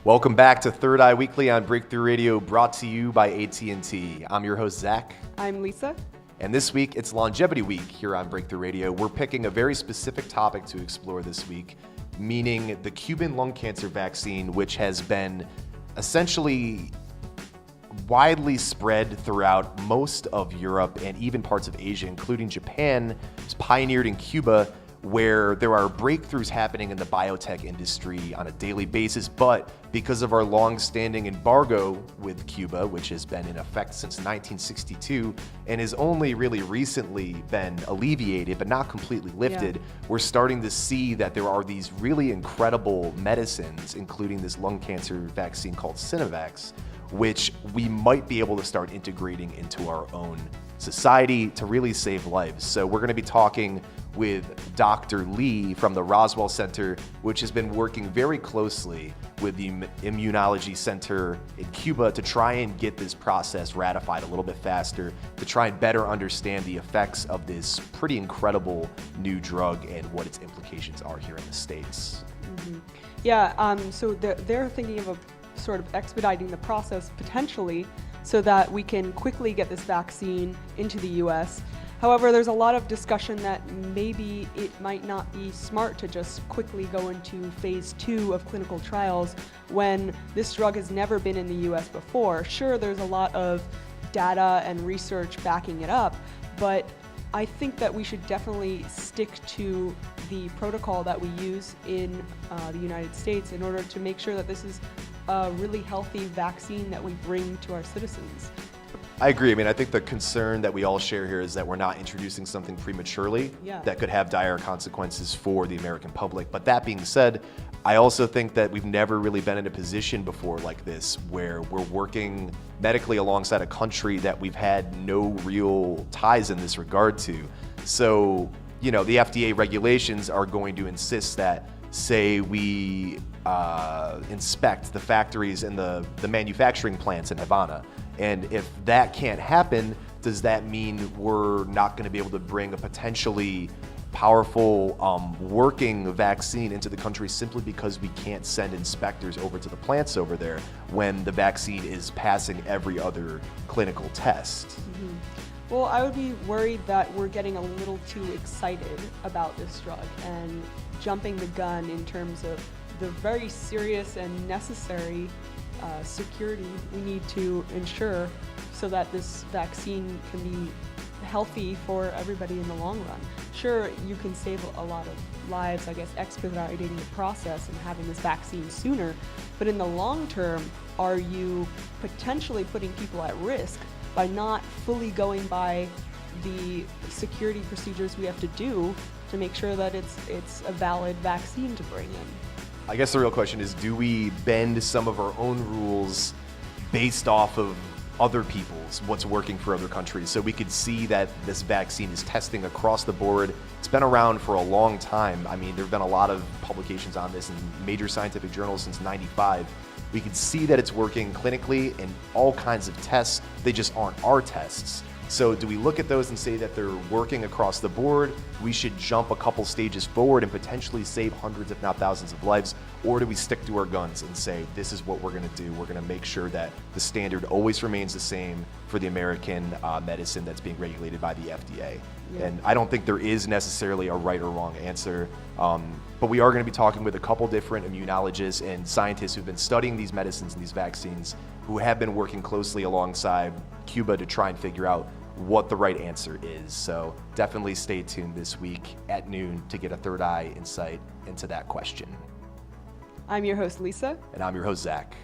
Welcome back to Third Eye Weekly on Breakthrough Radio, brought to you by AT&T. I'm your host, Zach. I'm Lisa. And this week, it's Longevity Week here on Breakthrough Radio. We're picking a very specific topic to explore this week, meaning the Cuban lung cancer vaccine, which has been essentially widely spread throughout most of Europe and even parts of Asia, including Japan. It's pioneered in Cuba, where there are breakthroughs happening in the biotech industry on a daily basis. But because of our long-standing embargo with Cuba, which has been in effect since 1962 and has only really recently been alleviated, but not completely lifted, we're starting to see that there are these really incredible medicines, including this lung cancer vaccine called Sinovac, which we might be able to start integrating into our own society to really save lives. So we're going to be talking with Dr. Lee from the Roswell Center, which has been working very closely with the Immunology Center in Cuba to try and get this process ratified a little bit faster, to try and better understand the effects of this pretty incredible new drug and what its implications are here in the States. Mm-hmm. Yeah, so they're thinking of sort of expediting the process potentially so that we can quickly get this vaccine into the U.S. However, there's a lot of discussion that maybe it might not be smart to just quickly go into phase 2 of clinical trials when this drug has never been in the U.S. before. Sure, there's a lot of data and research backing it up, but I think that we should definitely stick to the protocol that we use in the United States in order to make sure that this is a really healthy vaccine that we bring to our citizens. I agree. I mean, I think the concern that we all share here is that we're not introducing something prematurely that could have dire consequences for the American public. But that being said, I also think that we've never really been in a position before like this where we're working medically alongside a country that we've had no real ties in this regard to. So, the FDA regulations are going to insist that, say, we inspect the factories and the manufacturing plants in Havana. And if that can't happen, does that mean we're not going to be able to bring a potentially powerful working vaccine into the country simply because we can't send inspectors over to the plants over there when the vaccine is passing every other clinical test? Mm-hmm. Well, I would be worried that we're getting a little too excited about this drug and jumping the gun in terms of the very serious and necessary security we need to ensure so that this vaccine can be healthy for everybody in the long run. Sure, you can save a lot of lives, I guess, expediting the process and having this vaccine sooner, but in the long term, are you potentially putting people at risk by not fully going by the security procedures we have to do to make sure that it's a valid vaccine to bring in? I guess the real question is, do we bend some of our own rules based off of other people's, what's working for other countries? So we could see that this vaccine is testing across the board. It's been around for a long time. I mean, there have been a lot of publications on this in major scientific journals since '95. We could see that it's working clinically in all kinds of tests. They just aren't our tests. So do we look at those and say that they're working across the board? We should jump a couple stages forward and potentially save hundreds, if not thousands of lives? Or do we stick to our guns and say, this is what we're going to do? We're going to make sure that the standard always remains the same for the American medicine that's being regulated by the FDA. Yeah. And I don't think there is necessarily a right or wrong answer. But we are going to be talking with a couple different immunologists and scientists who've been studying these medicines and these vaccines, who have been working closely alongside Cuba to try and figure out what the right answer is. So definitely stay tuned this week at noon to get a third eye insight into that question. I'm your host, Lisa. And I'm your host, Zach.